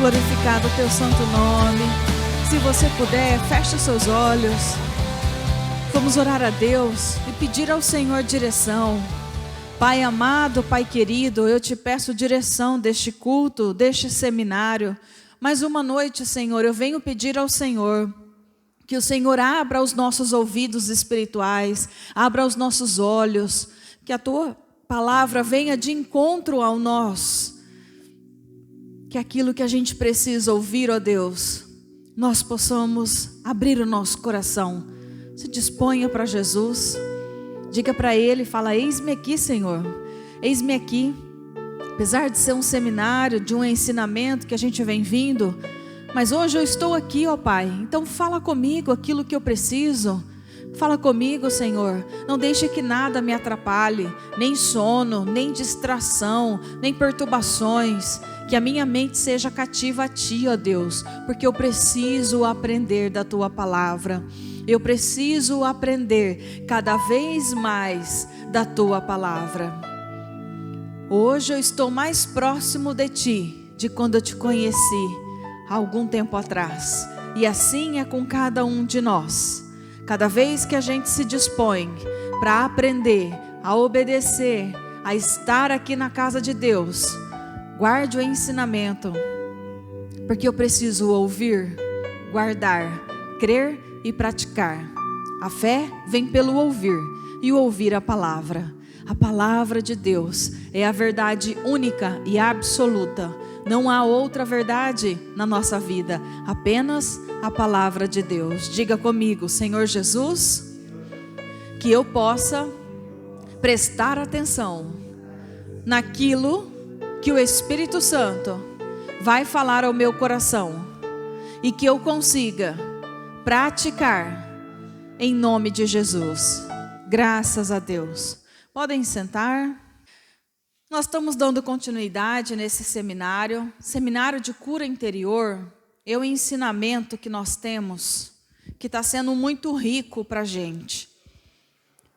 glorificado o teu santo nome. Se você puder, feche os seus olhos. Vamos orar a Deus e pedir ao Senhor direção. Pai amado, Pai querido, eu te peço direção deste culto, deste seminário. Mais uma noite, Senhor, eu venho pedir ao Senhor que o Senhor abra os nossos ouvidos espirituais, abra os nossos olhos, que a tua palavra venha de encontro ao nós, que aquilo que a gente precisa ouvir, ó Deus, nós possamos abrir o nosso coração. Se disponha para Jesus, diga para Ele, fala: eis-me aqui, Senhor, eis-me aqui. Apesar de ser um seminário, de um ensinamento que a gente vem vindo, mas hoje eu estou aqui, ó Pai, então fala comigo aquilo que eu preciso. Fala comigo, Senhor, não deixe que nada me atrapalhe, nem sono, nem distração, nem perturbações, que a minha mente seja cativa a Ti, ó Deus, porque eu preciso aprender da Tua palavra, eu preciso aprender cada vez mais da Tua palavra. Hoje eu estou mais próximo de Ti, de quando eu Te conheci, há algum tempo atrás, e assim é com cada um de nós. Cada vez que a gente se dispõe para aprender, a obedecer, a estar aqui na casa de Deus, guarde o ensinamento, porque eu preciso ouvir, guardar, crer e praticar. A fé vem pelo ouvir, e o ouvir a palavra. A palavra de Deus é a verdade única e absoluta. Não há outra verdade na nossa vida, apenas a palavra de Deus. Diga comigo: Senhor Jesus, que eu possa prestar atenção naquilo que o Espírito Santo vai falar ao meu coração e que eu consiga praticar em nome de Jesus. Graças a Deus. Podem sentar. Nós estamos dando continuidade nesse seminário de cura interior. É um ensinamento que nós temos, que está sendo muito rico para a gente.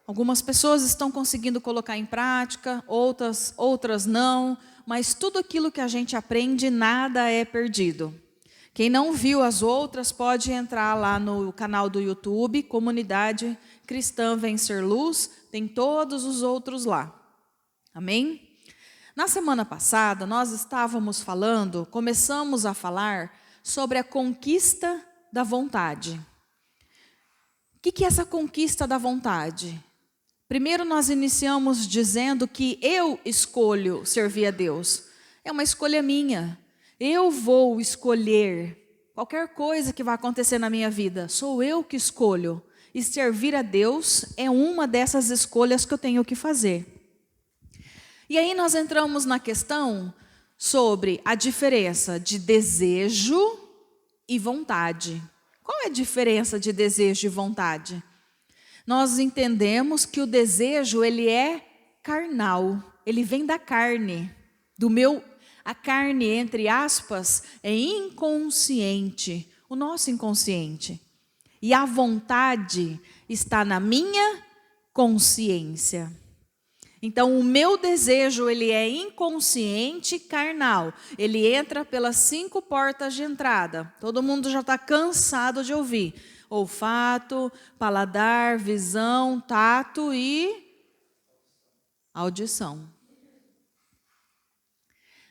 Algumas pessoas estão conseguindo colocar em prática, outras não, mas tudo aquilo que a gente aprende, nada é perdido. Quem não viu as outras, pode entrar lá no canal do YouTube, Comunidade Cristã Vencer Luz, tem todos os outros lá. Amém? Na semana passada, nós começamos a falar sobre a conquista da vontade. O que é essa conquista da vontade? Primeiro nós iniciamos dizendo que eu escolho servir a Deus. É uma escolha minha. Eu vou escolher qualquer coisa que vai acontecer na minha vida. Sou eu que escolho. E servir a Deus é uma dessas escolhas que eu tenho que fazer. E aí nós entramos na questão sobre a diferença de desejo e vontade. Qual é a diferença de desejo e vontade? Nós entendemos que o desejo, ele é carnal, ele vem da carne, a carne, entre aspas, é inconsciente, o nosso inconsciente. E a vontade está na minha consciência. Então, o meu desejo, ele é inconsciente, carnal. Ele entra pelas 5 portas de entrada. Todo mundo já está cansado de ouvir. Olfato, paladar, visão, tato e audição.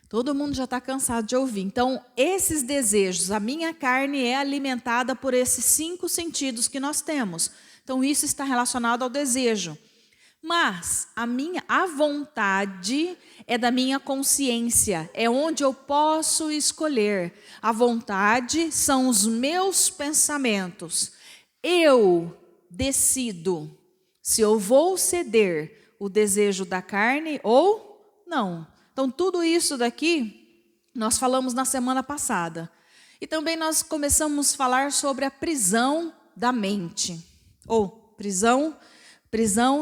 Todo mundo já está cansado de ouvir. Então, esses desejos, a minha carne é alimentada por esses 5 sentidos que nós temos. Então, isso está relacionado ao desejo. Mas a vontade é da minha consciência, é onde eu posso escolher. A vontade são os meus pensamentos. Eu decido se eu vou ceder o desejo da carne ou não. Então, tudo isso daqui nós falamos na semana passada. E também nós começamos a falar sobre a prisão da mente, ou prisão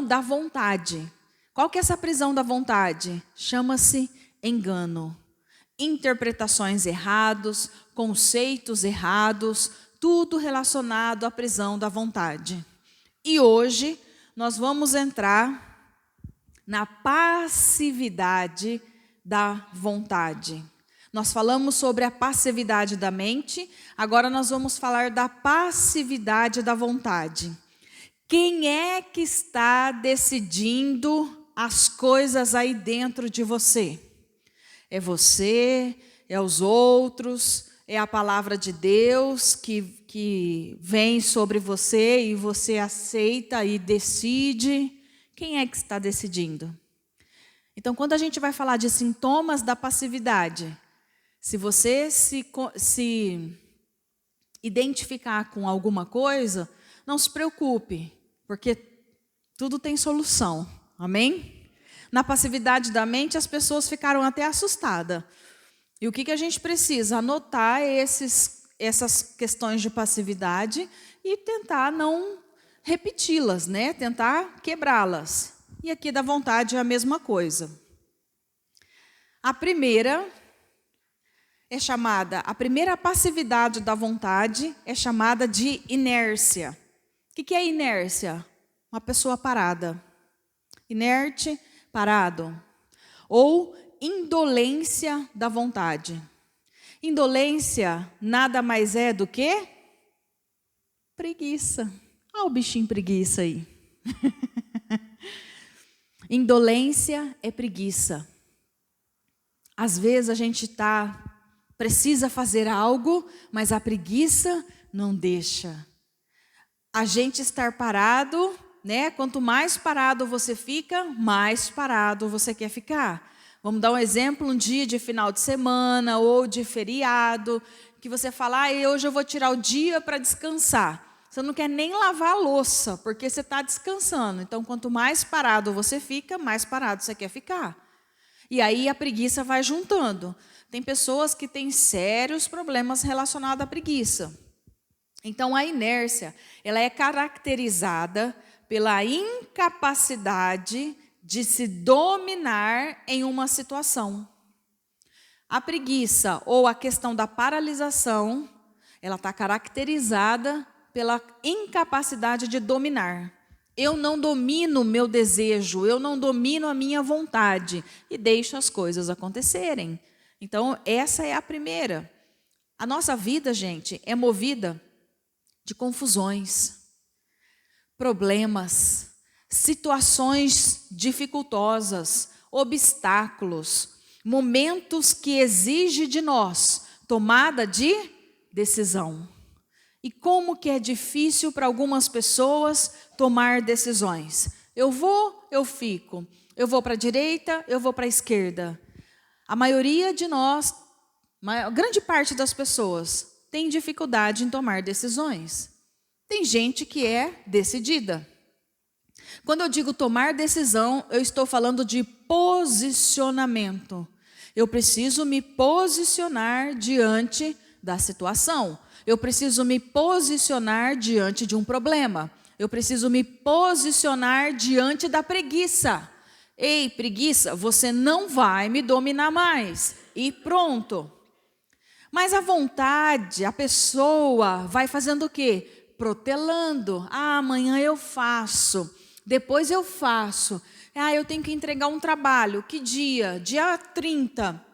da vontade. Qual que é essa prisão da vontade? Chama-se engano. Interpretações erradas, conceitos errados, tudo relacionado à prisão da vontade. E hoje nós vamos entrar na passividade da vontade. Nós falamos sobre a passividade da mente, agora nós vamos falar da passividade da vontade. Quem é que está decidindo as coisas aí dentro de você? É você, é os outros, é a palavra de Deus que vem sobre você e você aceita e decide. Quem é que está decidindo? Então, quando a gente vai falar de sintomas da passividade, se você se identificar com alguma coisa, não se preocupe, porque tudo tem solução. Amém? Na passividade da mente, as pessoas ficaram até assustadas. E o que a gente precisa? Anotar essas questões de passividade e tentar não repeti-las, né? Tentar quebrá-las. E aqui da vontade é a mesma coisa. A primeira passividade da vontade é chamada de inércia. O que é inércia? Uma pessoa parada. Inerte, parado. Ou indolência da vontade. Indolência nada mais é do que preguiça. Olha o bichinho preguiça aí. Indolência é preguiça. Às vezes a gente precisa fazer algo, mas a preguiça não deixa. A gente estar parado, né? Quanto mais parado você fica, mais parado você quer ficar. Vamos dar um exemplo, um dia de final de semana ou de feriado, que você fala, hoje eu vou tirar o dia para descansar. Você não quer nem lavar a louça, porque você está descansando. Então, quanto mais parado você fica, mais parado você quer ficar. E aí a preguiça vai juntando. Tem pessoas que têm sérios problemas relacionados à preguiça. Então, a inércia, ela é caracterizada pela incapacidade de se dominar em uma situação. A preguiça ou a questão da paralisação, ela está caracterizada pela incapacidade de dominar. Eu não domino o meu desejo, eu não domino a minha vontade e deixo as coisas acontecerem. Então, essa é a primeira. A nossa vida, gente, é movida de confusões, problemas, situações dificultosas, obstáculos, momentos que exigem de nós tomada de decisão. E como que é difícil para algumas pessoas tomar decisões. Eu vou, eu fico. Eu vou para a direita, eu vou para a esquerda. A maioria de nós, a grande parte das pessoas, tem dificuldade em tomar decisões. Tem gente que é decidida. Quando eu digo tomar decisão, eu estou falando de posicionamento. Eu preciso me posicionar diante da situação. Eu preciso me posicionar diante de um problema. Eu preciso me posicionar diante da preguiça. Ei, preguiça, você não vai me dominar mais. E pronto. Mas a vontade, a pessoa vai fazendo o quê? Protelando. Amanhã eu faço. Depois eu faço. Eu tenho que entregar um trabalho. Que dia? Dia 30.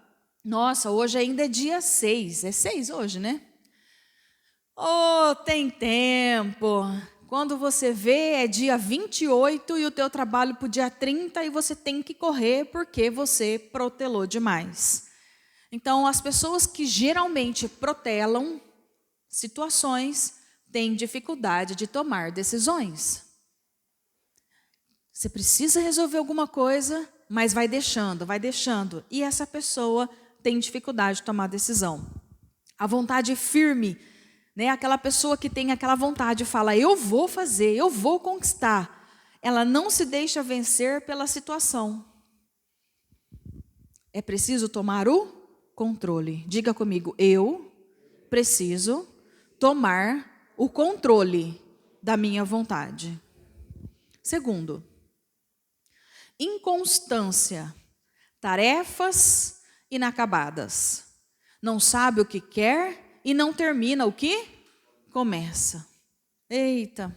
Nossa, hoje ainda é dia 6. É 6 hoje, né? Tem tempo. Quando você vê, é dia 28 e o teu trabalho para o dia 30 e você tem que correr porque você protelou demais. Então, as pessoas que geralmente protelam situações têm dificuldade de tomar decisões. Você precisa resolver alguma coisa, mas vai deixando. E essa pessoa tem dificuldade de tomar decisão. A vontade firme, né? Aquela pessoa que tem aquela vontade, fala, eu vou fazer, eu vou conquistar. Ela não se deixa vencer pela situação. É preciso tomar o controle. Diga comigo, eu preciso tomar o controle da minha vontade. Segundo, inconstância, tarefas inacabadas. Não sabe o que quer e não termina o que começa. Eita!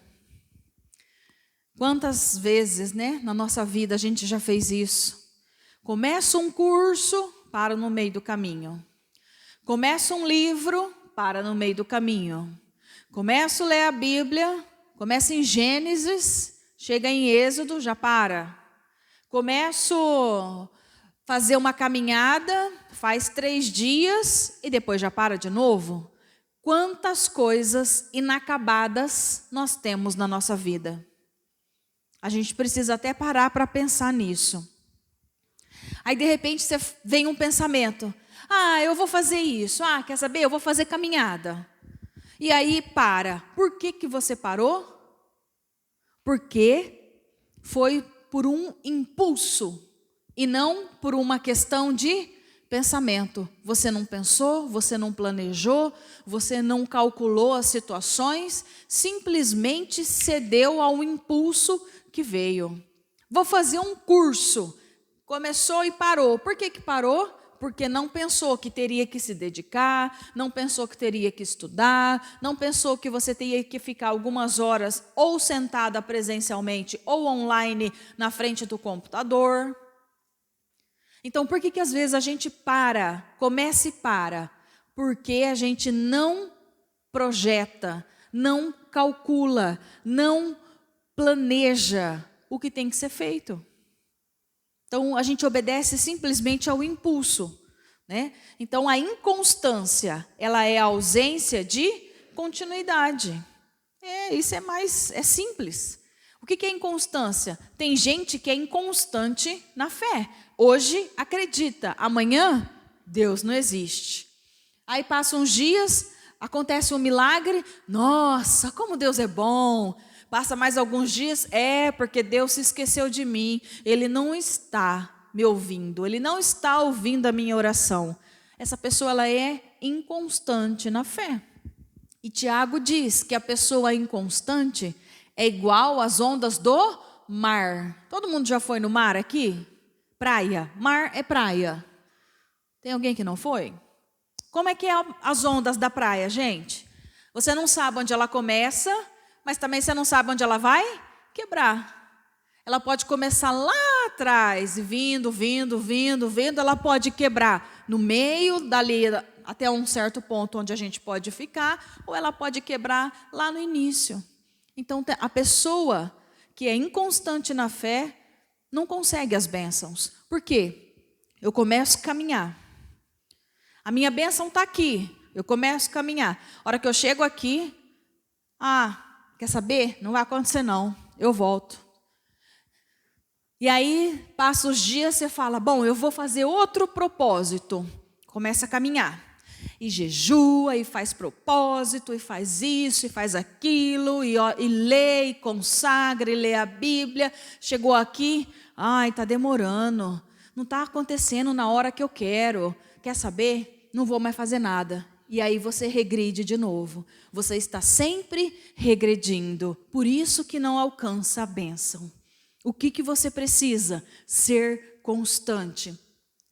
Quantas vezes, né, na nossa vida a gente já fez isso? Começa um curso, para no meio do caminho. Começa um livro, para no meio do caminho. Começa a ler a Bíblia, começa em Gênesis, chega em Êxodo, já para. Começo a fazer uma caminhada, faz 3 dias e depois já para de novo. Quantas coisas inacabadas nós temos na nossa vida. A gente precisa até parar para pensar nisso. Aí de repente vem um pensamento. Eu vou fazer isso. Quer saber? Eu vou fazer caminhada. E aí para. Por que você parou? Porque foi por um impulso e não por uma questão de pensamento. Você não pensou, você não planejou, você não calculou as situações, simplesmente cedeu ao impulso que veio. Vou fazer um curso. Começou e parou. Por que parou? Porque não pensou que teria que se dedicar, não pensou que teria que estudar, não pensou que você teria que ficar algumas horas ou sentada presencialmente ou online na frente do computador. Então, por que às vezes a gente começa e para? Porque a gente não projeta, não calcula, não planeja o que tem que ser feito. Então, a gente obedece simplesmente ao impulso, né? Então, a inconstância, ela é a ausência de continuidade. Isso é simples. O que é inconstância? Tem gente que é inconstante na fé. Hoje acredita, amanhã Deus não existe. Aí passam uns dias, acontece um milagre, nossa, como Deus é bom. Passa mais alguns dias, porque Deus se esqueceu de mim, Ele não está me ouvindo, Ele não está ouvindo a minha oração. Essa pessoa ela é inconstante na fé. E Tiago diz que a pessoa inconstante é igual às ondas do mar. Todo mundo já foi no mar aqui? Praia. Mar é praia. Tem alguém que não foi? Como é que é as ondas da praia, gente? Você não sabe onde ela começa, mas também você não sabe onde ela vai quebrar. Ela pode começar lá atrás, vindo, ela pode quebrar no meio, dali até um certo ponto onde a gente pode ficar, ou ela pode quebrar lá no início. Então, a pessoa que é inconstante na fé não consegue as bênçãos. Por quê? Eu começo a caminhar. A minha bênção está aqui. Eu começo a caminhar. A hora que eu chego aqui, quer saber? Não vai acontecer não. Eu volto. E aí, passa os dias, você fala, bom, eu vou fazer outro propósito. Começa a caminhar. E jejua, e faz propósito, e faz isso, e faz aquilo, e lê, e consagra, e lê a Bíblia. Chegou aqui, está demorando, não está acontecendo na hora que eu quero. Quer saber? Não vou mais fazer nada. E aí você regride de novo. Você está sempre regredindo. Por isso que não alcança a bênção. O que você precisa? Ser constante.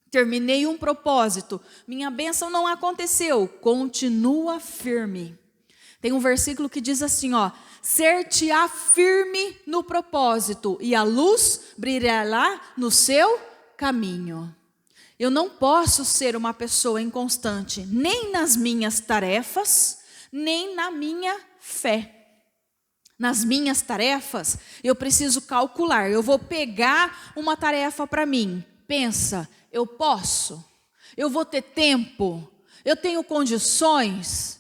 Terminei um propósito, minha bênção não aconteceu, continua firme. Tem um versículo que diz assim, ser-te-á firme no propósito e a luz brilhará no seu caminho. Eu não posso ser uma pessoa inconstante, nem nas minhas tarefas, nem na minha fé. Nas minhas tarefas, eu preciso calcular, eu vou pegar uma tarefa para mim, pensa, eu posso? Eu vou ter tempo? Eu tenho condições?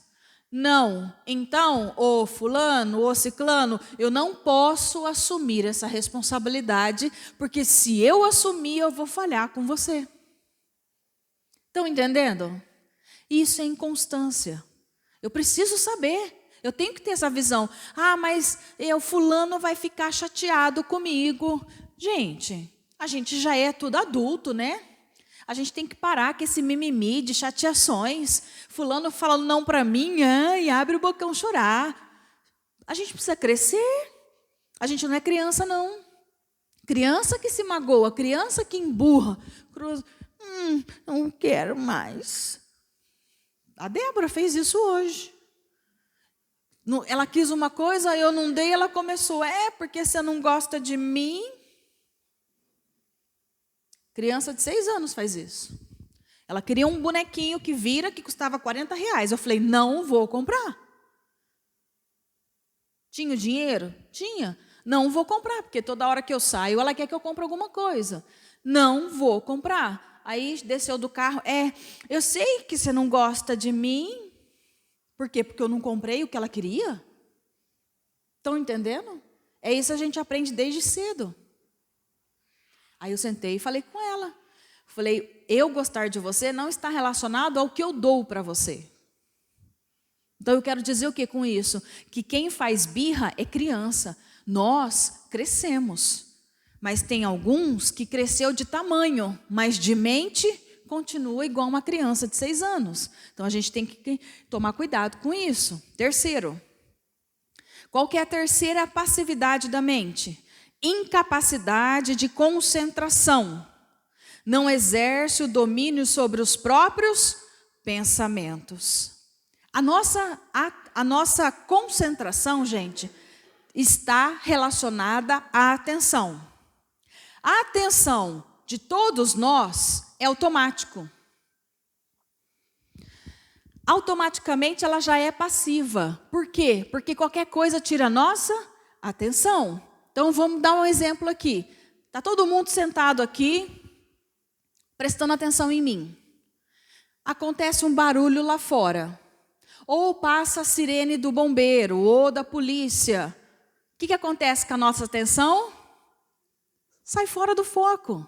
Não. Então, ô fulano, ô ciclano, eu não posso assumir essa responsabilidade, porque se eu assumir, eu vou falhar com você. Estão entendendo? Isso é inconstância. Eu preciso saber. Eu tenho que ter essa visão. Mas fulano vai ficar chateado comigo. Gente, a gente já é tudo adulto, né? A gente tem que parar com esse mimimi de chateações. Fulano falando não para mim, e abre o bocão chorar. A gente precisa crescer. A gente não é criança, não. Criança que se magoa, criança que emburra. Não quero mais. A Débora fez isso hoje. Ela quis uma coisa, eu não dei, ela começou. Porque você não gosta de mim? Criança de 6 anos faz isso. Ela queria um bonequinho que vira, que custava R$ 40. Eu falei, não vou comprar. Tinha o dinheiro? Tinha. Não vou comprar, porque toda hora que eu saio, ela quer que eu compre alguma coisa. Não vou comprar. Aí desceu do carro, eu sei que você não gosta de mim. Por quê? Porque eu não comprei o que ela queria? Estão entendendo? É isso que a gente aprende desde cedo. Aí eu sentei e falei com ela. Falei, eu gostar de você não está relacionado ao que eu dou para você. Então eu quero dizer o que com isso? Que quem faz birra é criança. Nós crescemos. Mas tem alguns que cresceu de tamanho, mas de mente continua igual uma criança de 6 anos. Então a gente tem que tomar cuidado com isso. Terceiro. Qual que é a terceira passividade da mente? Incapacidade de concentração. Não exerce o domínio sobre os próprios pensamentos. A nossa concentração, gente, está relacionada à atenção. A atenção de todos nós é automático. Automaticamente ela já é passiva. Por quê? Porque qualquer coisa tira a nossa atenção. Então vamos dar um exemplo aqui. Está todo mundo sentado aqui, prestando atenção em mim. Acontece um barulho lá fora. Ou passa a sirene do bombeiro ou da polícia. O que acontece com a nossa atenção? Sai fora do foco.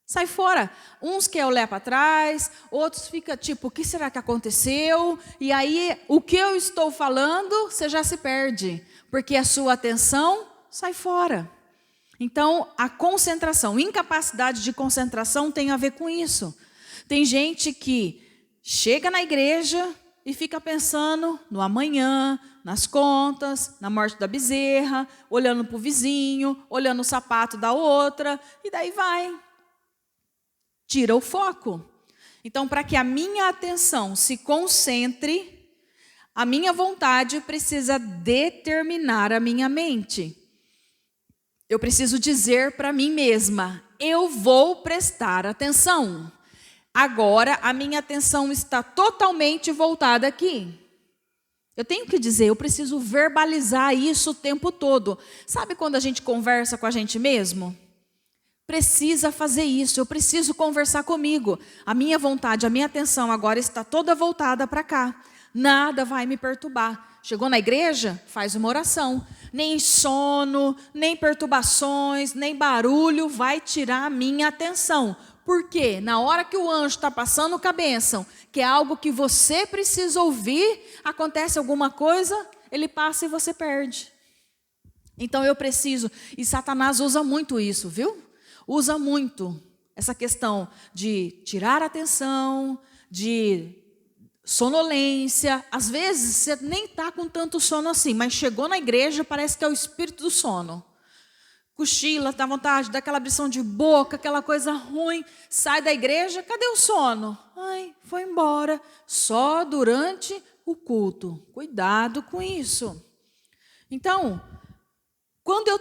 Sai fora. Uns querem olhar para trás, outros ficam tipo, o que será que aconteceu? E aí, o que eu estou falando, você já se perde. Porque a sua atenção sai fora. Então, a concentração, incapacidade de concentração tem a ver com isso. Tem gente que chega na igreja e fica pensando no amanhã, nas contas, na morte da bezerra, olhando para o vizinho, olhando o sapato da outra, e daí vai. Tira o foco. Então, para que a minha atenção se concentre, a minha vontade precisa determinar a minha mente. Eu preciso dizer para mim mesma, eu vou prestar atenção. Agora, a minha atenção está totalmente voltada aqui. Eu tenho que dizer, eu preciso verbalizar isso o tempo todo. Sabe quando a gente conversa com a gente mesmo? Precisa fazer isso, eu preciso conversar comigo. A minha vontade, a minha atenção agora está toda voltada para cá. Nada vai me perturbar. Chegou na igreja? Faz uma oração. Nem sono, nem perturbações, nem barulho vai tirar a minha atenção. Por quê? Na hora que o anjo está passando com a bênção, que é algo que você precisa ouvir, acontece alguma coisa, ele passa e você perde. Então eu preciso, e Satanás usa muito isso, viu? Usa muito essa questão de tirar a atenção, de sonolência. Às vezes você nem está com tanto sono assim, mas chegou na igreja, parece que é o espírito do sono. Cochila, dá vontade, dá aquela abrição de boca, aquela coisa ruim. Sai da igreja, cadê o sono? Ai, foi embora. Só durante o culto. Cuidado com isso. Então, quando eu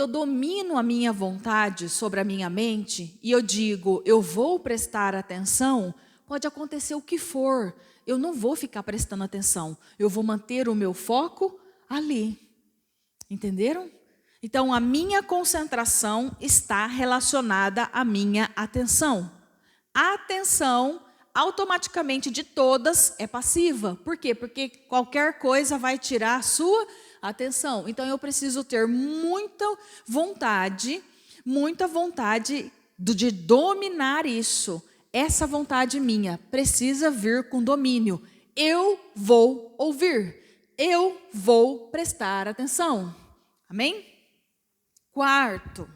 domino a minha vontade sobre a minha mente e eu digo, eu vou prestar atenção, pode acontecer o que for. Eu não vou ficar prestando atenção. Eu vou manter o meu foco ali. Entenderam? Então, a minha concentração está relacionada à minha atenção. A atenção, automaticamente, de todas, é passiva. Por quê? Porque qualquer coisa vai tirar a sua atenção. Então, eu preciso ter muita vontade de dominar isso. Essa vontade minha precisa vir com domínio. Eu vou ouvir. Eu vou prestar atenção. Amém? Quarto,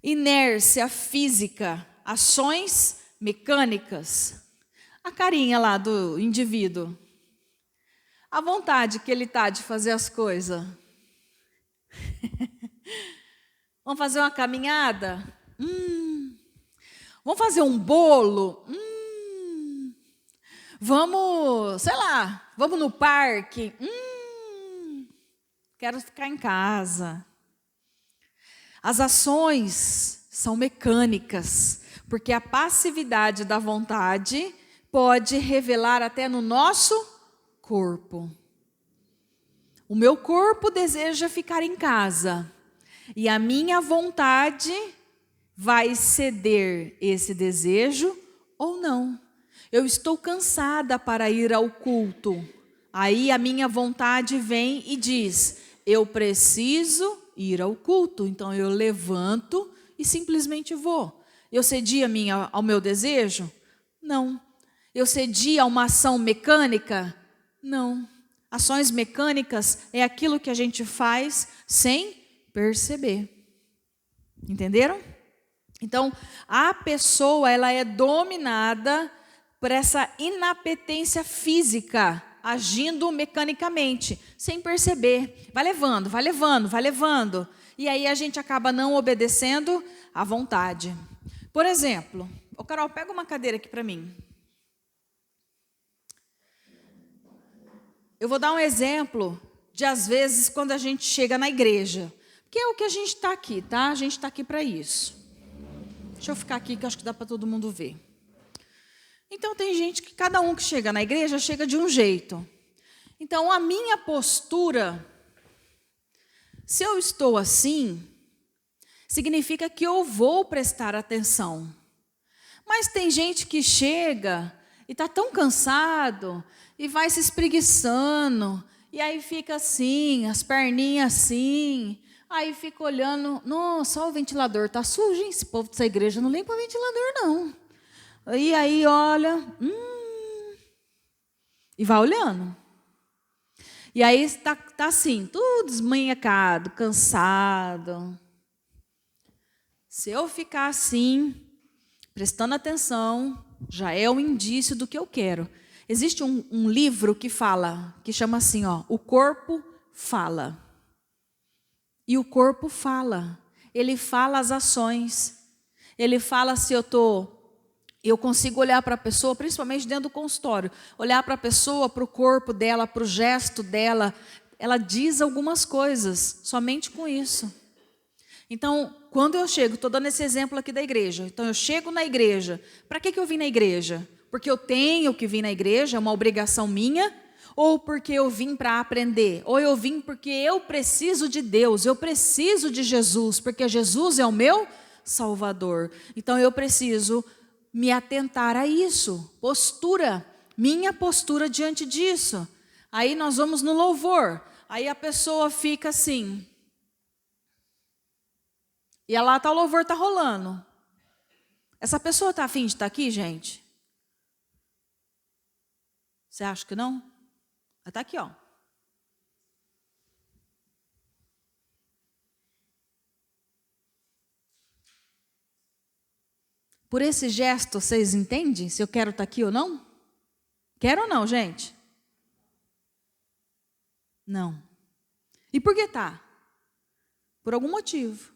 inércia física, ações mecânicas. A carinha lá do indivíduo. A vontade que ele está de fazer as coisas. Vamos fazer uma caminhada? Vamos fazer um bolo? Vamos, sei lá, vamos no parque? Quero ficar em casa. As ações são mecânicas, porque a passividade da vontade pode revelar até no nosso corpo. O meu corpo deseja ficar em casa e a minha vontade vai ceder esse desejo ou não. Eu estou cansada para ir ao culto. Aí a minha vontade vem e diz: eu preciso ir ao culto. Então eu levanto e simplesmente vou. Eu cedi ao meu desejo? Não. Eu cedi a uma ação mecânica? Não. Ações mecânicas é aquilo que a gente faz sem perceber. Entenderam? Então, a pessoa, ela é dominada por essa inapetência física, agindo mecanicamente, sem perceber. Vai levando, vai levando, vai levando. E aí a gente acaba não obedecendo à vontade. Por exemplo, Carol, pega uma cadeira aqui para mim. Eu vou dar um exemplo de, às vezes, quando a gente chega na igreja. Que é o que a gente está aqui, tá? A gente está aqui para isso. Deixa eu ficar aqui, que eu acho que dá para todo mundo ver. Então, tem gente que, cada um que chega na igreja, chega de um jeito. Então, a minha postura, se eu estou assim, significa que eu vou prestar atenção. Mas tem gente que chega e está tão cansado e vai se espreguiçando, e aí fica assim, as perninhas assim, aí fica olhando, nossa, só o ventilador está sujo, hein? Esse povo dessa igreja não limpa o ventilador, não. E aí olha, e vai olhando. E aí está assim, tudo desmanhecado, cansado. Se eu ficar assim, prestando atenção, já é um indício do que eu quero. Existe um livro que chama assim, O Corpo Fala. E o corpo fala. Ele fala as ações. Ele fala se eu consigo olhar para a pessoa, principalmente dentro do consultório, olhar para a pessoa, para o corpo dela, para o gesto dela. Ela diz algumas coisas, somente com isso. Então, quando eu chego, estou dando esse exemplo aqui da igreja. Então, eu chego na igreja. Para que eu vim na igreja? Porque eu tenho que vir na igreja, é uma obrigação minha? Ou porque eu vim para aprender? Ou eu vim porque eu preciso de Deus, eu preciso de Jesus, porque Jesus é o meu Salvador. Então, eu preciso me atentar a isso. Postura, minha postura diante disso. Aí nós vamos no louvor. Aí a pessoa fica assim. E lá o louvor está rolando. Essa pessoa está afim de estar aqui, gente? Você acha que não? Ela está aqui, Por esse gesto, vocês entendem se eu quero estar aqui ou não? Quero ou não, gente? Não. E por que está? Por algum motivo.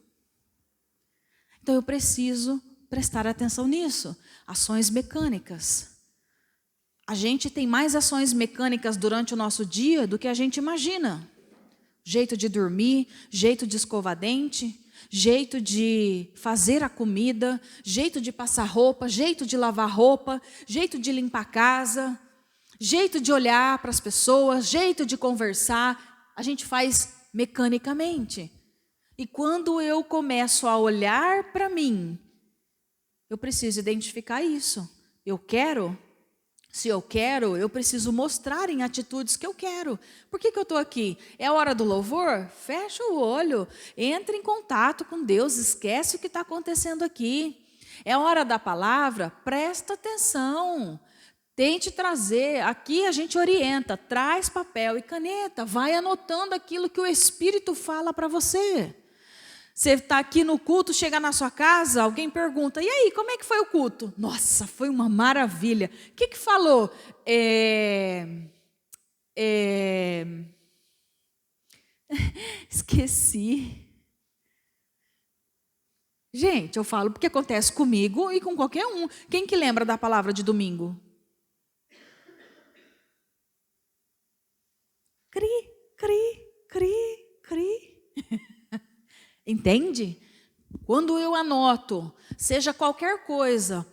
Então eu preciso prestar atenção nisso. Ações mecânicas. A gente tem mais ações mecânicas durante o nosso dia do que a gente imagina. Jeito de dormir, jeito de escovar dente, jeito de fazer a comida, jeito de passar roupa, jeito de lavar roupa, jeito de limpar a casa, jeito de olhar para as pessoas, jeito de conversar. A gente faz mecanicamente. E quando eu começo a olhar para mim, eu preciso identificar isso. Se eu quero, eu preciso mostrar em atitudes que eu quero. Por que eu estou aqui? É a hora do louvor? Fecha o olho, entre em contato com Deus, esquece o que está acontecendo aqui. É a hora da palavra? Presta atenção. Tente trazer, aqui a gente orienta, traz papel e caneta, vai anotando aquilo que o Espírito fala para você. Você está aqui no culto, chega na sua casa, alguém pergunta, e aí, como é que foi o culto? Nossa, foi uma maravilha. O que falou? Esqueci. Gente, eu falo porque acontece comigo e com qualquer um. Quem que lembra da palavra de domingo? Cri, cri, cri, cri. Entende? quando eu anoto, seja qualquer coisa,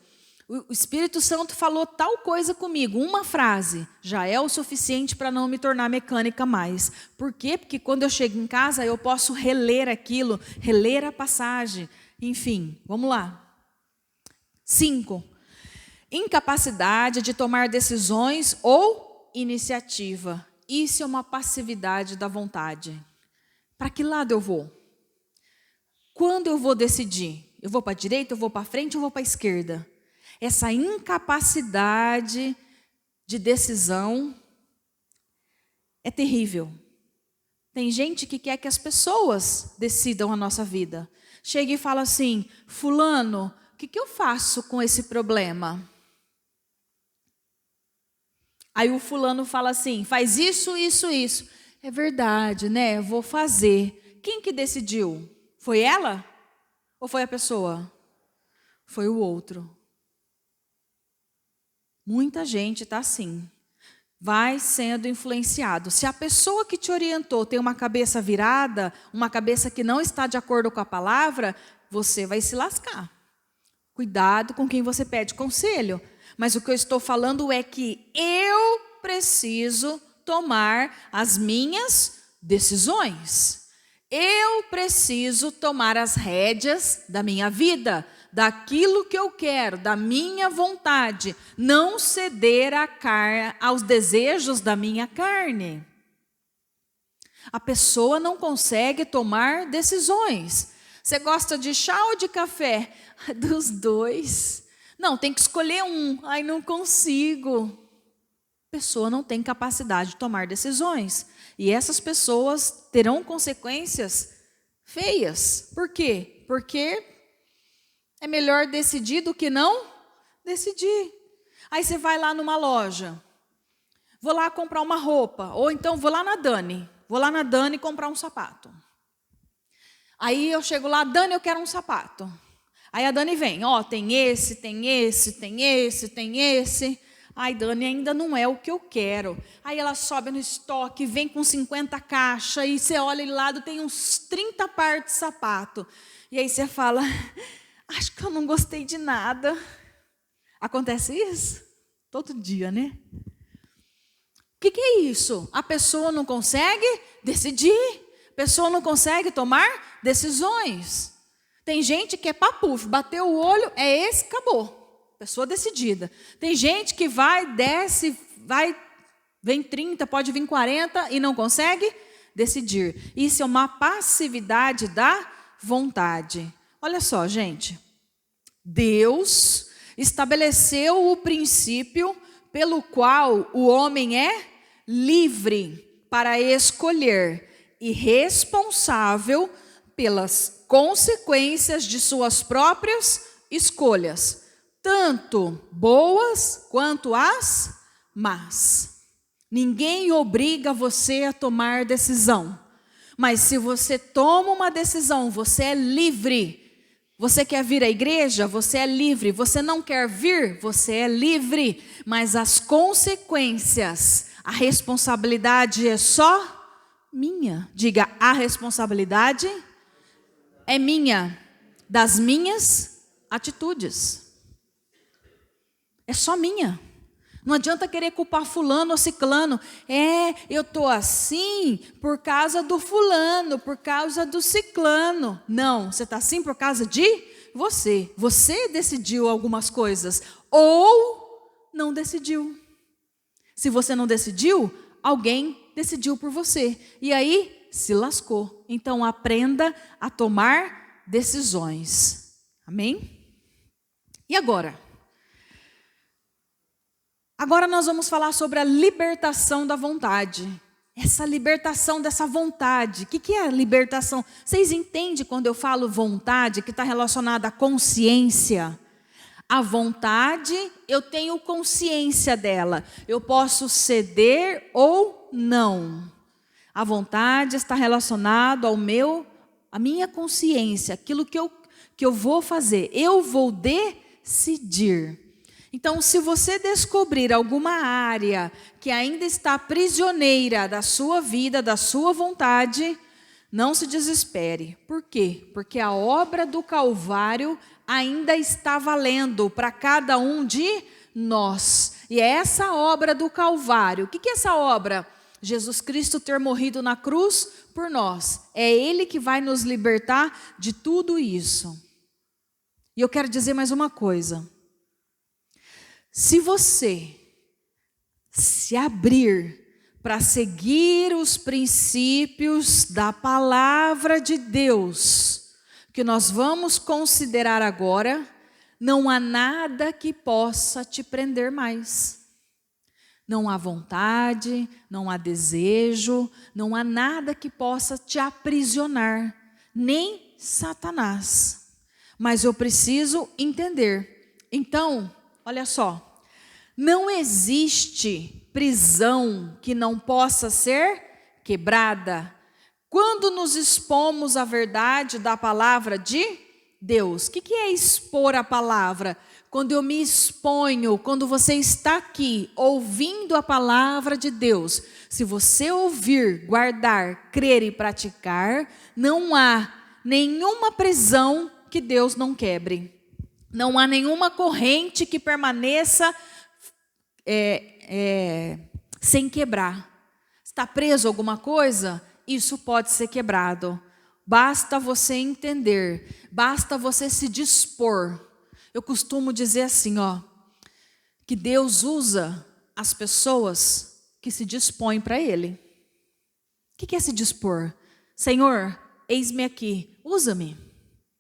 o Espírito Santo falou tal coisa comigo, uma frase, já é o suficiente para não me tornar mecânica mais. Por quê? Porque quando eu chego em casa, eu posso reler aquilo, reler a passagem. Enfim, vamos lá. 5. Incapacidade de tomar decisões ou iniciativa. Isso é uma passividade da vontade. Para que lado eu vou? Quando eu vou decidir? Eu vou para a direita, eu vou para frente, eu vou para a esquerda? Essa incapacidade de decisão é terrível. Tem gente que quer que as pessoas decidam a nossa vida. Chega e fala assim, fulano, o que eu faço com esse problema? Aí o fulano fala assim, faz isso, isso, isso. É verdade, né? Eu vou fazer. Quem que decidiu? Foi ela? Ou foi a pessoa? Foi o outro. Muita gente está assim. Vai sendo influenciado. Se a pessoa que te orientou tem uma cabeça virada, uma cabeça que não está de acordo com a palavra, você vai se lascar. Cuidado com quem você pede conselho. Mas o que eu estou falando é que eu preciso tomar as minhas decisões. Eu preciso tomar as rédeas da minha vida, daquilo que eu quero, da minha vontade, não ceder aos desejos da minha carne. A pessoa não consegue tomar decisões. Você gosta de chá ou de café? Dos dois. Não, tem que escolher um. Ai, não consigo. A pessoa não tem capacidade de tomar decisões. E essas pessoas terão consequências feias. Por quê? Porque é melhor decidir do que não decidir. Aí você vai lá numa loja. Vou lá comprar uma roupa. Ou então vou lá na Dani. Vou lá na Dani comprar um sapato. Aí eu chego lá, Dani, eu quero um sapato. Aí a Dani vem, ó, tem esse, tem esse, tem esse, tem esse. Ai, Dani, ainda não é o que eu quero. Aí ela sobe no estoque, vem com 50 caixas, e você olha ali do lado, tem uns 30 pares de sapato. E aí você fala, acho que eu não gostei de nada. Acontece isso? Todo dia, né? O que é isso? A pessoa não consegue decidir. A pessoa não consegue tomar decisões. Tem gente que é papuf, bateu o olho, é esse, acabou. Pessoa decidida. Tem gente que vai, desce, vai, vem 30, pode vir 40 e não consegue decidir. Isso é uma passividade da vontade. Olha só, gente. Deus estabeleceu o princípio pelo qual o homem é livre para escolher e responsável pelas consequências de suas próprias escolhas, tanto boas quanto as más. Ninguém obriga você a tomar decisão, mas se você toma uma decisão, você é livre. Você quer vir à igreja? Você é livre. Você não quer vir? Você é livre. Mas as consequências, a responsabilidade é só minha. Diga, a responsabilidade é minha, das minhas atitudes. É só minha. Não adianta querer culpar fulano ou ciclano. Eu estou assim por causa do fulano, por causa do ciclano. Não, você está assim por causa de você. Você decidiu algumas coisas ou não decidiu. Se você não decidiu, alguém decidiu por você. E aí se lascou. Então aprenda a tomar decisões. Amém? E agora? Agora nós vamos falar sobre a libertação da vontade. Essa libertação dessa vontade. O que é a libertação? Vocês entendem quando eu falo vontade, que está relacionada à consciência? A vontade, eu tenho consciência dela. Eu posso ceder ou não. A vontade está relacionada à minha consciência, aquilo que eu vou fazer. Eu vou decidir. Então, se você descobrir alguma área que ainda está prisioneira da sua vida, da sua vontade, Não se desespere. Por quê? Porque a obra do Calvário ainda está valendo para cada um de nós. E é essa obra do Calvário. O que é essa obra? Jesus Cristo ter morrido na cruz por nós. É Ele que vai nos libertar de tudo isso. E eu quero dizer mais uma coisa. Se você se abrir para seguir os princípios da palavra de Deus, que nós vamos considerar agora, não há nada que possa te prender mais. Não há vontade, não há desejo, não há nada que possa te aprisionar, nem Satanás. Mas eu preciso entender. Então, olha só, não existe prisão que não possa ser quebrada quando nos expomos à verdade da palavra de Deus. O que é expor a palavra? Quando eu me exponho, quando você está aqui ouvindo a palavra de Deus, se você ouvir, guardar, crer e praticar, não há nenhuma prisão que Deus não quebre. Não há nenhuma corrente que permaneça sem quebrar. Está preso alguma coisa? Isso pode ser quebrado. Basta você entender, basta você se dispor. Eu costumo dizer assim, que Deus usa as pessoas que se dispõem para Ele. O que é se dispor? Senhor, eis-me aqui, usa-me.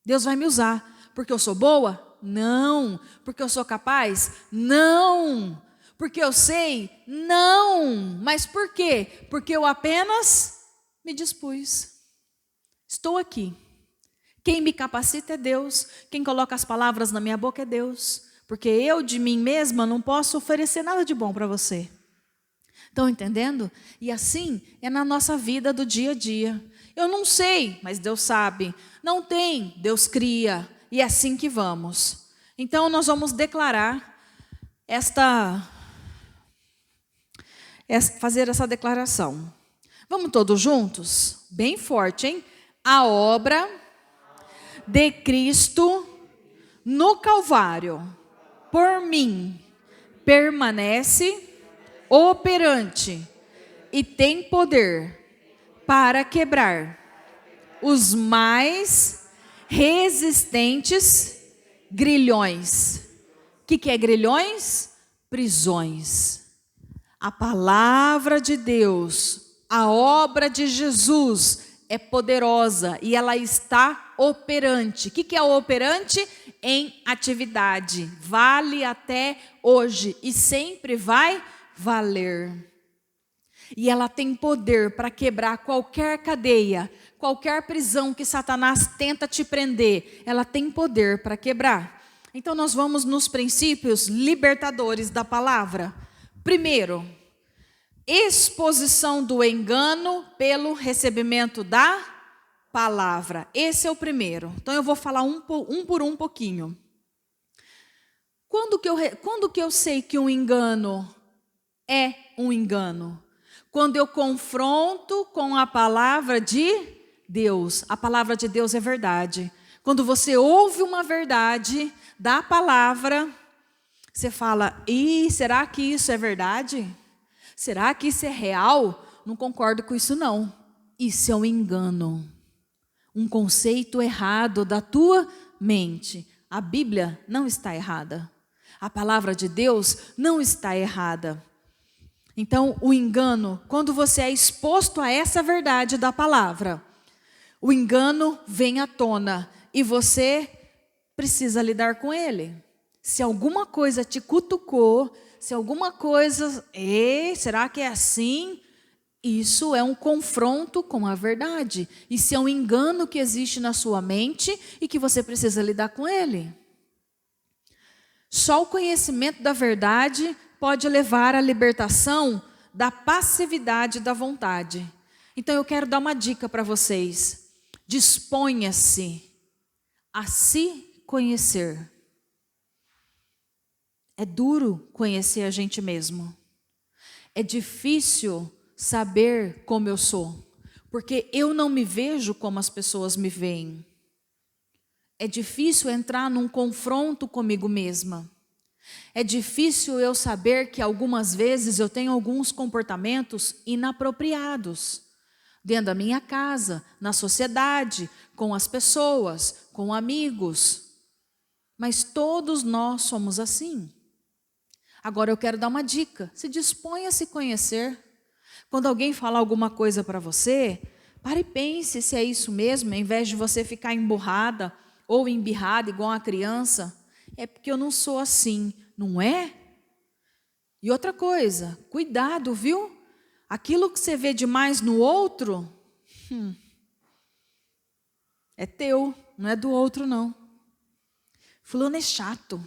Deus vai me usar, porque eu sou boa? Não. Porque eu sou capaz? Não. Porque eu sei? Não. Mas por quê? Porque eu apenas me dispus. Estou aqui. Quem me capacita é Deus. Quem coloca as palavras na minha boca é Deus. Porque eu de mim mesma não posso oferecer nada de bom para você. Estão entendendo? E assim é na nossa vida do dia a dia. Eu não sei, mas Deus sabe. Não tem, Deus cria. E é assim que vamos. Então nós vamos declarar fazer essa declaração. Vamos todos juntos? Bem forte, hein? A obra de Cristo no Calvário, por mim, permanece operante e tem poder para quebrar os mais resistentes grilhões. O que é grilhões? Prisões. A palavra de Deus, a obra de Jesus é poderosa e ela está operante. O que é operante? Em atividade. Vale até hoje e sempre vai valer. E ela tem poder para quebrar qualquer cadeia, qualquer prisão que Satanás tenta te prender. Ela tem poder para quebrar. Então nós vamos nos princípios libertadores da palavra. Primeiro, exposição do engano pelo recebimento da palavra. Esse é o primeiro. Então eu vou falar um por um pouquinho. Quando que eu sei que um engano é um engano? Quando eu confronto com a palavra de Deus. A palavra de Deus é verdade. Quando você ouve uma verdade da palavra, você fala, será que isso é verdade? Será que isso é real? Não concordo com isso não. Isso é um engano. Um conceito errado da tua mente. A Bíblia não está errada. A palavra de Deus não está errada. Então, o engano, quando você é exposto a essa verdade da palavra, o engano vem à tona e você precisa lidar com ele. Se alguma coisa te cutucou, se alguma coisa, será que é assim? Isso é um confronto com a verdade. Isso é um engano que existe na sua mente e que você precisa lidar com ele. Só o conhecimento da verdade pode levar à libertação da passividade da vontade. Então eu quero dar uma dica para vocês. Disponha-se a se conhecer. É duro conhecer a gente mesmo. É difícil saber como eu sou. porque eu não me vejo como as pessoas me veem. É difícil entrar num confronto comigo mesma. É difícil eu saber que algumas vezes eu tenho alguns comportamentos inapropriados dentro da minha casa, na sociedade, com as pessoas, com amigos. Mas todos nós somos assim. Agora eu quero dar uma dica. Se disponha a se conhecer. Quando alguém falar alguma coisa para você, pare e pense se é isso mesmo, em vez de você ficar emburrada ou embirrada igual uma criança. É porque eu não sou assim, não é? E outra coisa, cuidado, viu? Aquilo que você vê demais no outro, é teu, não é do outro não. Fulano é chato,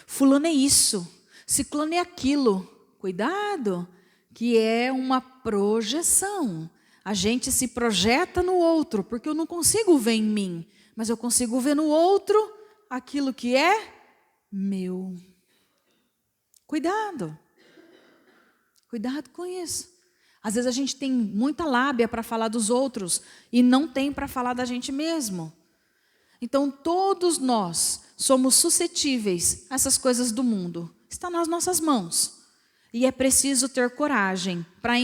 fulano é isso, ciclano é aquilo. Cuidado, que é uma projeção. A gente se projeta no outro, porque eu não consigo ver em mim, mas eu consigo ver no outro aquilo que é meu. Cuidado. Cuidado com isso. Às vezes a gente tem muita lábia para falar dos outros e não tem para falar da gente mesmo. Então todos nós somos suscetíveis a essas coisas do mundo. Está nas nossas mãos. E é preciso ter coragem para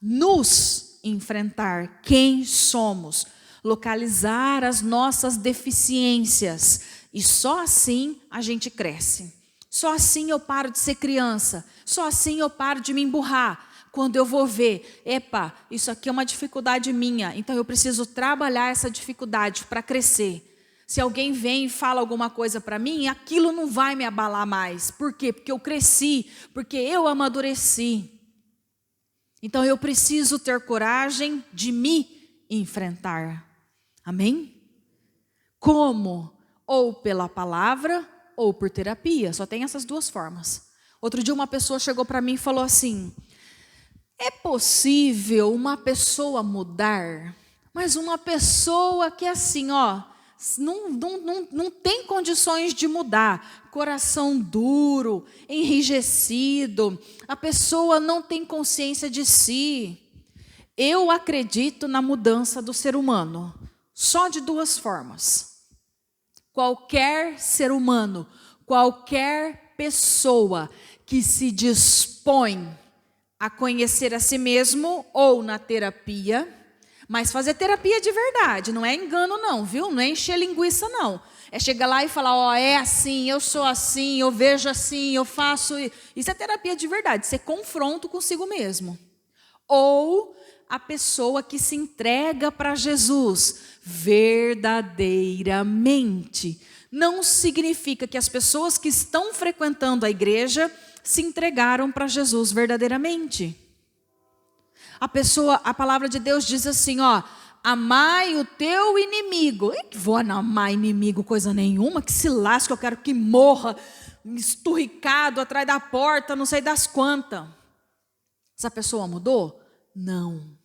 nos enfrentar quem somos, localizar as nossas deficiências. E só assim a gente cresce. Só assim eu paro de ser criança. Só assim eu paro de me emburrar. Quando eu vou ver, isso aqui é uma dificuldade minha, então eu preciso trabalhar essa dificuldade para crescer. Se alguém vem e fala alguma coisa para mim, aquilo não vai me abalar mais. Por quê? Porque eu cresci, porque eu amadureci. Então eu preciso ter coragem de me enfrentar. Amém? Como? Ou pela palavra, ou por terapia. Só tem essas duas formas. Outro dia uma pessoa chegou para mim e falou assim: é possível uma pessoa mudar? Mas uma pessoa que é assim, não tem condições de mudar. Coração duro, enrijecido. A pessoa não tem consciência de si. Eu acredito na mudança do ser humano. Só de duas formas. Qualquer ser humano, qualquer pessoa que se dispõe a conhecer a si mesmo ou na terapia, mas fazer terapia de verdade, não é engano não, viu? Não é encher linguiça não. É chegar lá e falar, é assim, eu sou assim, eu vejo assim, eu faço... Isso é terapia de verdade, isso é confronto consigo mesmo. Ou a pessoa que se entrega para Jesus verdadeiramente. Não significa que as pessoas que estão frequentando a igreja se entregaram para Jesus verdadeiramente. A palavra de Deus diz assim, amai o teu inimigo. Eu que vou amar inimigo coisa nenhuma, que se lasque, eu quero que morra, esturricado atrás da porta, não sei das quantas. Essa pessoa mudou? Não.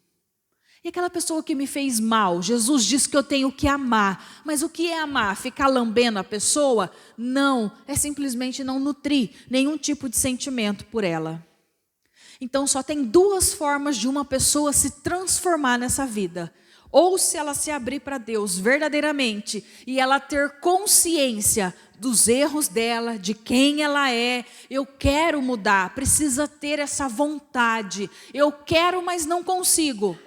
E aquela pessoa que me fez mal, Jesus disse que eu tenho que amar. Mas o que é amar? Ficar lambendo a pessoa? Não, é simplesmente não nutrir nenhum tipo de sentimento por ela. Então só tem duas formas de uma pessoa se transformar nessa vida. Ou se ela se abrir para Deus verdadeiramente e ela ter consciência dos erros dela, de quem ela é. Eu quero mudar, precisa ter essa vontade. Eu quero, mas não consigo.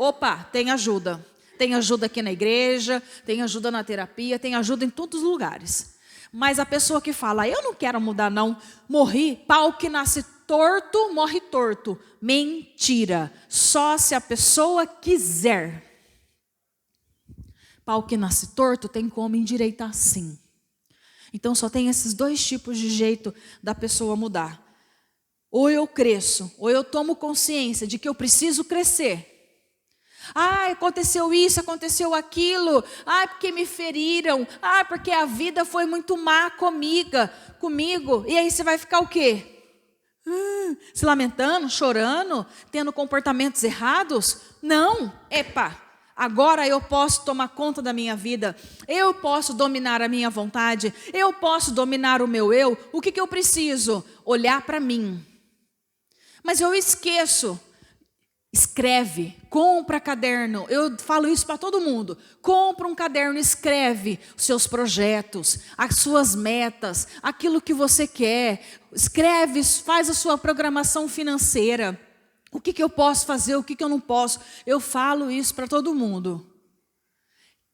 Tem ajuda. Tem ajuda aqui na igreja, tem ajuda na terapia, tem ajuda em todos os lugares. Mas a pessoa que fala, eu não quero mudar não, morri, pau que nasce torto, morre torto. Mentira, só se a pessoa quiser. Pau que nasce torto tem como endireitar sim. Então só tem esses dois tipos de jeito da pessoa mudar. Ou eu cresço, ou eu tomo consciência de que eu preciso crescer. Aconteceu isso, aconteceu aquilo. Porque me feriram. Porque a vida foi muito má comigo. E aí você vai ficar o quê? Se lamentando, chorando, tendo comportamentos errados? Não, agora eu posso tomar conta da minha vida, eu posso dominar a minha vontade, eu posso dominar o meu eu. O que eu preciso? Olhar para mim. Mas eu esqueço Escreve, compra caderno. Eu falo isso para todo mundo. Compra um caderno, escreve os seus projetos, as suas metas, aquilo que você quer. Escreve, faz a sua programação financeira. O que eu posso fazer, o que eu não posso. Eu falo isso para todo mundo.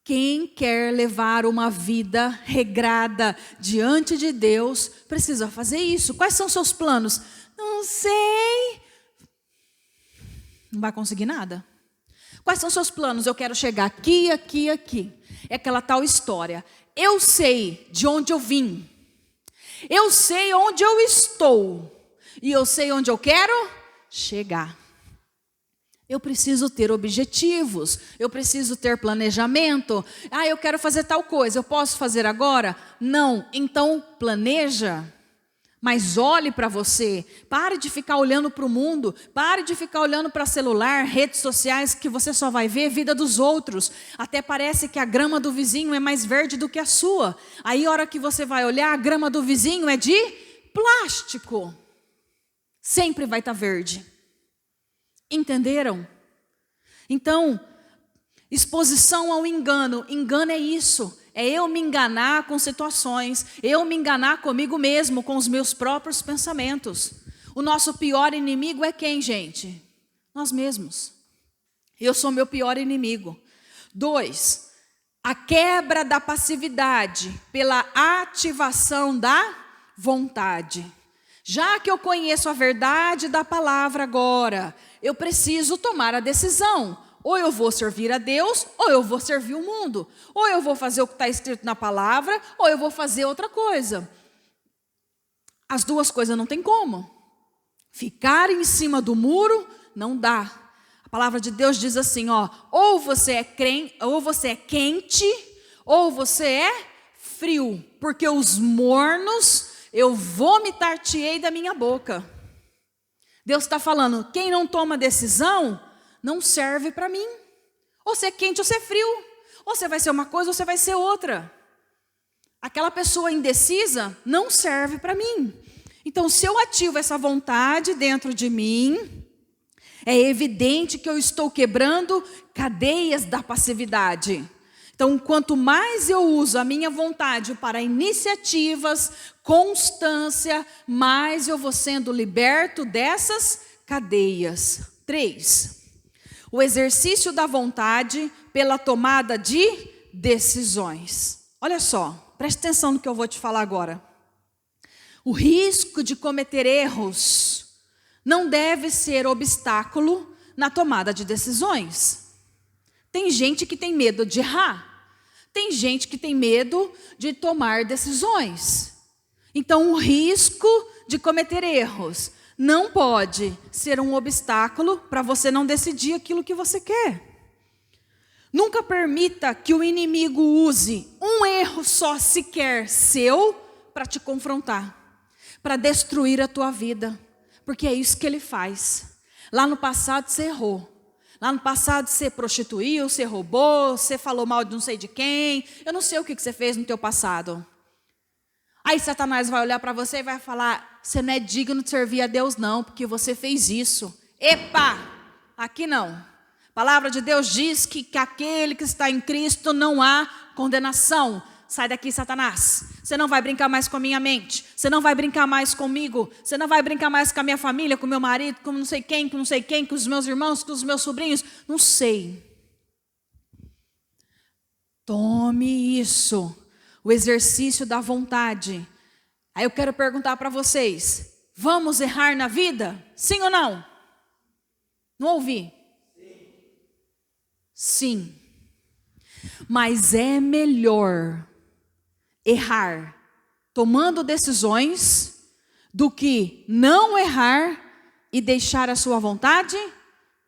Quem quer levar uma vida regrada diante de Deus, precisa fazer isso. Quais são seus planos? Não sei. Não vai conseguir nada. Quais são seus planos? Eu quero chegar aqui, aqui, aqui. É aquela tal história. Eu sei de onde eu vim. Eu sei onde eu estou. E eu sei onde eu quero chegar. Eu preciso ter objetivos. Eu preciso ter planejamento. Eu quero fazer tal coisa. Eu posso fazer agora? Não. Então, planeja. Mas olhe para você, pare de ficar olhando para o mundo, pare de ficar olhando para celular, redes sociais, que você só vai ver a vida dos outros. Até parece que a grama do vizinho é mais verde do que a sua. Aí a hora que você vai olhar, a grama do vizinho é de plástico. Sempre vai estar verde. Entenderam? Então, exposição ao engano. Engano é isso. É eu me enganar com situações, eu me enganar comigo mesmo, com os meus próprios pensamentos. O nosso pior inimigo é quem, gente? Nós mesmos. Eu sou meu pior inimigo. 2, a quebra da passividade pela ativação da vontade. Já que eu conheço a verdade da palavra agora, eu preciso tomar a decisão. Ou eu vou servir a Deus, ou eu vou servir o mundo. Ou eu vou fazer o que está escrito na palavra, ou eu vou fazer outra coisa. As duas coisas não tem como. Ficar em cima do muro não dá. A palavra de Deus diz assim, ou você é quente, ou você é frio. Porque os mornos eu vomitar-te-ei da minha boca. Deus está falando, quem não toma decisão não serve para mim. Ou você é quente ou você é frio. Ou você vai ser uma coisa ou você vai ser outra. Aquela pessoa indecisa não serve para mim. Então, se eu ativo essa vontade dentro de mim, é evidente que eu estou quebrando cadeias da passividade. Então, quanto mais eu uso a minha vontade para iniciativas, constância, mais eu vou sendo liberto dessas cadeias. 3. O exercício da vontade pela tomada de decisões. Olha só, preste atenção no que eu vou te falar agora. O risco de cometer erros não deve ser obstáculo na tomada de decisões. Tem gente que tem medo de errar. Tem gente que tem medo de tomar decisões. Então, o risco de cometer erros não pode ser um obstáculo para você não decidir aquilo que você quer. Nunca permita que o inimigo use um erro só sequer seu para te confrontar, para destruir a tua vida. Porque é isso que ele faz. Lá no passado você errou. Lá no passado você prostituiu, você roubou, você falou mal de não sei de quem. Eu não sei o que você fez no teu passado. Aí Satanás vai olhar para você e vai falar, você não é digno de servir a Deus não, porque você fez isso. Epa, aqui não. A palavra de Deus diz que aquele que está em Cristo não há condenação. Sai daqui, Satanás. Você não vai brincar mais com a minha mente. Você não vai brincar mais comigo. Você não vai brincar mais com a minha família, com o meu marido, com não sei quem, com os meus irmãos, com os meus sobrinhos. Não sei. Tome isso. O exercício da vontade. Aí eu quero perguntar para vocês. Vamos errar na vida? Sim ou não? Não ouvi? Sim. Mas é melhor errar tomando decisões do que não errar e deixar a sua vontade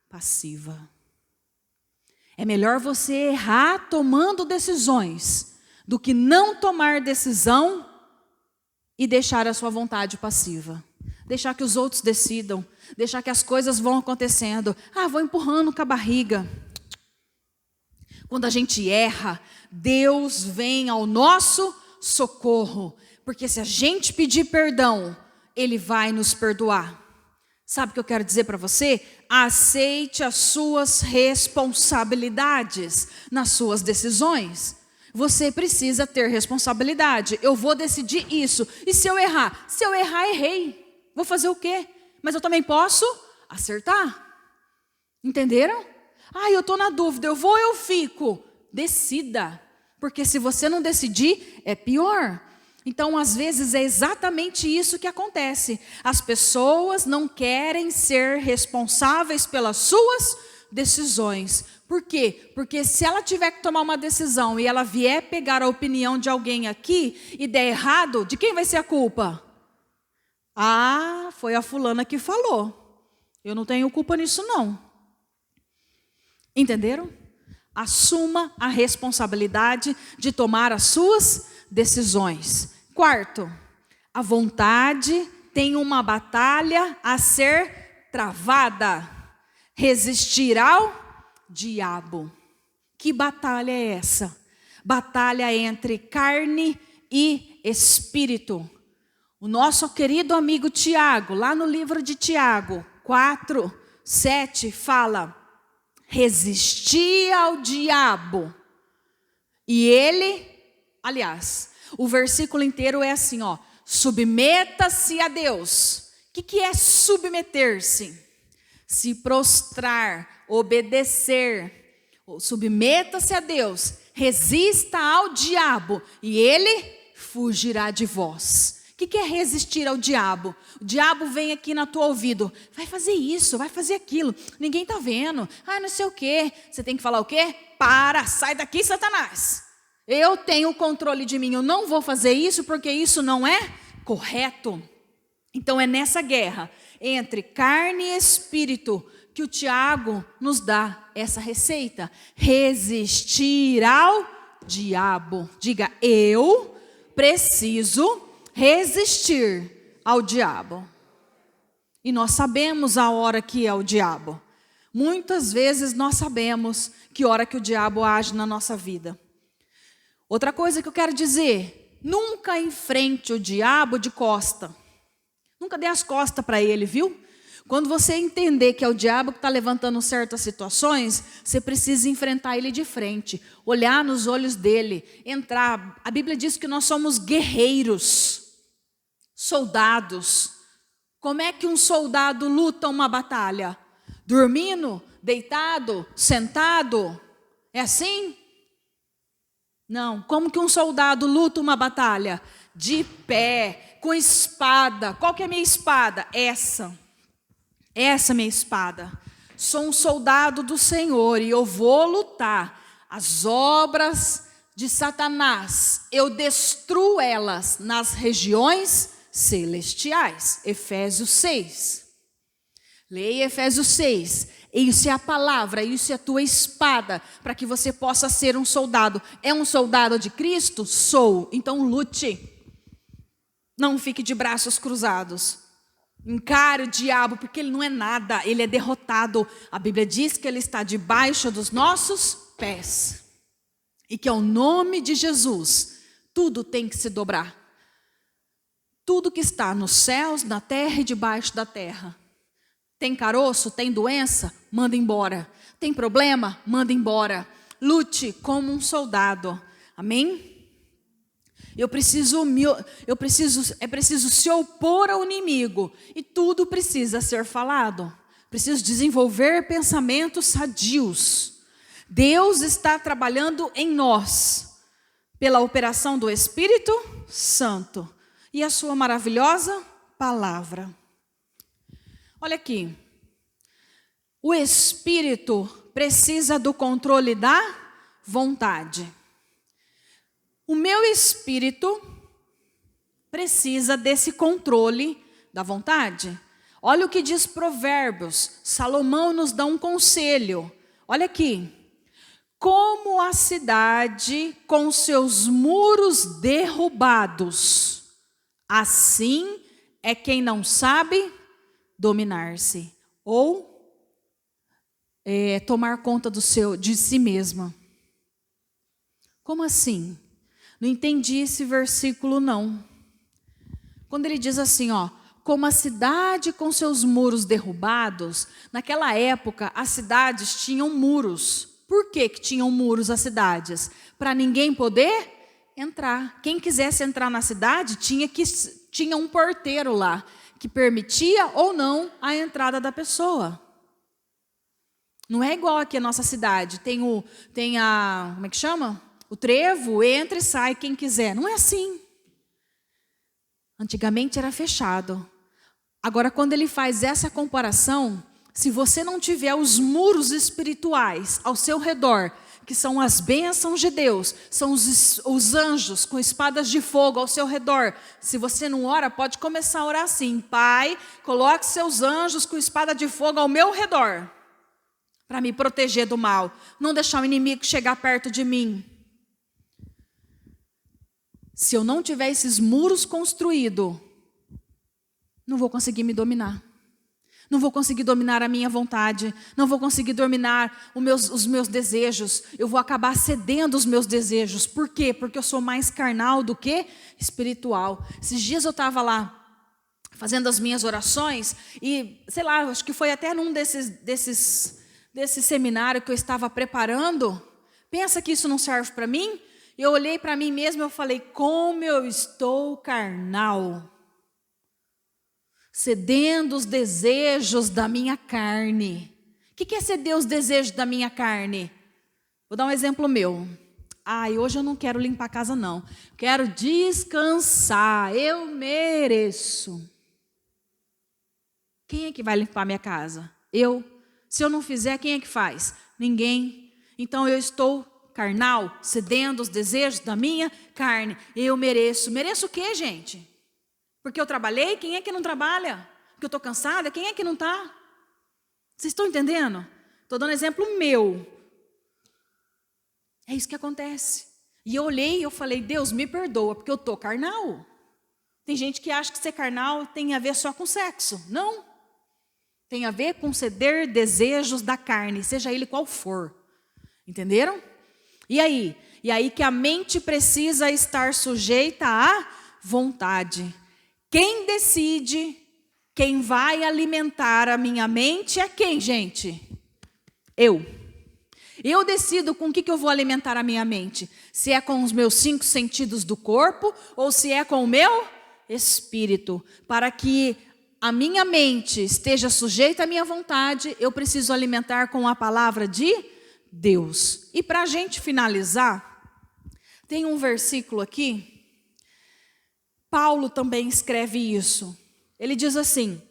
passiva. É melhor você errar tomando decisões do que não tomar decisão e deixar a sua vontade passiva. Deixar que os outros decidam, deixar que as coisas vão acontecendo. Vou empurrando com a barriga. Quando a gente erra, Deus vem ao nosso socorro. Porque se a gente pedir perdão, Ele vai nos perdoar. Sabe o que eu quero dizer para você? Aceite as suas responsabilidades nas suas decisões. Você precisa ter responsabilidade. Eu vou decidir isso. E se eu errar? Se eu errar, errei. Vou fazer o quê? Mas eu também posso acertar. Entenderam? Eu estou na dúvida, eu vou ou eu fico? Decida. Porque se você não decidir, é pior. Então, às vezes, é exatamente isso que acontece. As pessoas não querem ser responsáveis pelas suas decisões. Por quê? Porque se ela tiver que tomar uma decisão e ela vier pegar a opinião de alguém aqui e der errado, de quem vai ser a culpa? Foi a fulana que falou. Eu não tenho culpa nisso, não. Entenderam? Assuma a responsabilidade de tomar as suas decisões. Quarto, a vontade tem uma batalha a ser travada. Resistir ao diabo. Que batalha é essa? Batalha entre carne e espírito. O nosso querido amigo Tiago, lá no livro de Tiago 4:7, fala: resistir ao diabo. E ele, aliás, o versículo inteiro é assim, submeta-se a Deus. O que é submeter-se? Se prostrar, obedecer. Submeta-se a Deus, resista ao diabo e ele fugirá de vós. O que é resistir ao diabo? O diabo vem aqui no teu ouvido, vai fazer isso, vai fazer aquilo, ninguém está vendo, não sei o quê. Você tem que falar o quê? Sai daqui, Satanás. Eu tenho o controle de mim, eu não vou fazer isso porque isso não é correto. Então é nessa guerra entre carne e espírito que o Tiago nos dá essa receita. Resistir ao diabo. Diga, eu preciso resistir ao diabo. E nós sabemos a hora que é o diabo. Muitas vezes nós sabemos que hora que o diabo age na nossa vida. Outra coisa que eu quero dizer, nunca enfrente o diabo de costa. Nunca dê as costas para ele, viu? Quando você entender que é o diabo que está levantando certas situações, você precisa enfrentar ele de frente, olhar nos olhos dele, entrar. A Bíblia diz que nós somos guerreiros, soldados. Como é que um soldado luta uma batalha? Dormindo, deitado, sentado? É assim? Não. Como que um soldado luta uma batalha? De pé, com espada. Qual que é a minha espada? Essa é a minha espada. Sou um soldado do Senhor e eu vou lutar. As obras de Satanás, eu destruo elas nas regiões celestiais. Efésios 6. Leia Efésios 6. Isso é a palavra, isso é a tua espada, para que você possa ser um soldado. É um soldado de Cristo? Sou. Então lute. Não fique de braços cruzados. Encare o diabo, porque ele não é nada, ele é derrotado. A Bíblia diz que ele está debaixo dos nossos pés. E que ao nome de Jesus, tudo tem que se dobrar. Tudo que está nos céus, na terra e debaixo da terra. Tem caroço, tem doença? Manda embora. Tem problema? Manda embora. Lute como um soldado. Amém? É preciso se opor ao inimigo. E tudo precisa ser falado. Preciso desenvolver pensamentos sadios. Deus está trabalhando em nós. Pela operação do Espírito Santo. E a sua maravilhosa palavra. Olha aqui, o Espírito precisa do controle da vontade. O meu espírito precisa desse controle da vontade. Olha o que diz Provérbios, Salomão nos dá um conselho. Olha aqui, como a cidade com seus muros derrubados, assim é quem não sabe dominar-se ou tomar conta de si mesma. Como assim? Não entendi esse versículo não. Quando ele diz assim, como a cidade com seus muros derrubados. Naquela época, as cidades tinham muros. Por que tinham muros as cidades? Para ninguém poder entrar. Quem quisesse entrar na cidade tinha um porteiro lá que permitia ou não a entrada da pessoa. Não é igual aqui a nossa cidade. Tem como é que chama? O trevo, entra e sai quem quiser. Não é assim. Antigamente era fechado. Agora, quando ele faz essa comparação, se você não tiver os muros espirituais ao seu redor, que são as bênçãos de Deus, são os anjos com espadas de fogo ao seu redor. Se você não ora, pode começar a orar assim: Pai, coloque seus anjos com espada de fogo ao meu redor, para me proteger do mal, não deixar o inimigo chegar perto de mim. Se eu não tiver esses muros construídos, não vou conseguir me dominar. Não vou conseguir dominar a minha vontade. Não vou conseguir dominar os meus desejos. Eu vou acabar cedendo os meus desejos. Por quê? Porque eu sou mais carnal do que espiritual. Esses dias eu estava lá fazendo as minhas orações e, sei lá, acho que foi até num desse seminário que eu estava preparando. Pensa que isso não serve para mim? Eu olhei para mim mesma e eu falei: como eu estou carnal. Cedendo os desejos da minha carne. O que é ceder os desejos da minha carne? Vou dar um exemplo meu. Hoje eu não quero limpar a casa não. Quero descansar. Eu mereço. Quem é que vai limpar a minha casa? Eu. Se eu não fizer, quem é que faz? Ninguém. Então eu estou carnal, cedendo os desejos da minha carne. Eu mereço. Mereço o quê, gente? Porque eu trabalhei? Quem é que não trabalha? Porque eu estou cansada? Quem é que não está? Vocês estão entendendo? Estou dando exemplo meu. É isso que acontece. E eu olhei e eu falei: Deus, me perdoa, porque eu estou carnal. Tem gente que acha que ser carnal tem a ver só com sexo. Não. Tem a ver com ceder desejos da carne, seja ele qual for. Entenderam? E aí? E aí que a mente precisa estar sujeita à vontade. Quem decide, quem vai alimentar a minha mente é quem, gente? Eu. Eu decido com o que eu vou alimentar a minha mente. Se é com os meus 5 sentidos do corpo ou se é com o meu espírito. Para que a minha mente esteja sujeita à minha vontade, eu preciso alimentar com a palavra de Deus. E para a gente finalizar, tem um versículo aqui. Paulo também escreve isso. Ele diz assim: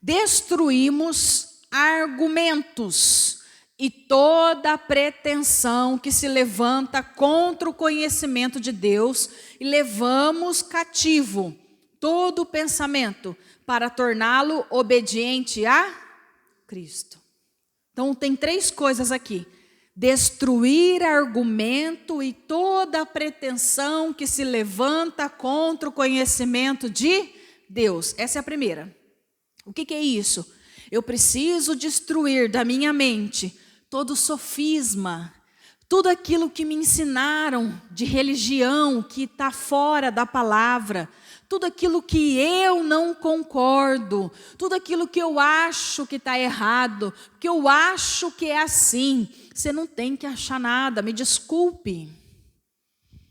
destruímos argumentos e toda pretensão que se levanta contra o conhecimento de Deus e levamos cativo todo pensamento para torná-lo obediente a Cristo. Então tem 3 coisas aqui: destruir argumento e toda pretensão que se levanta contra o conhecimento de Deus. Essa é a primeira. O que é isso? Eu preciso destruir da minha mente todo sofisma, tudo aquilo que me ensinaram de religião que está fora da palavra, tudo aquilo que eu não concordo, tudo aquilo que eu acho que está errado, que eu acho que é assim. Você não tem que achar nada, me desculpe,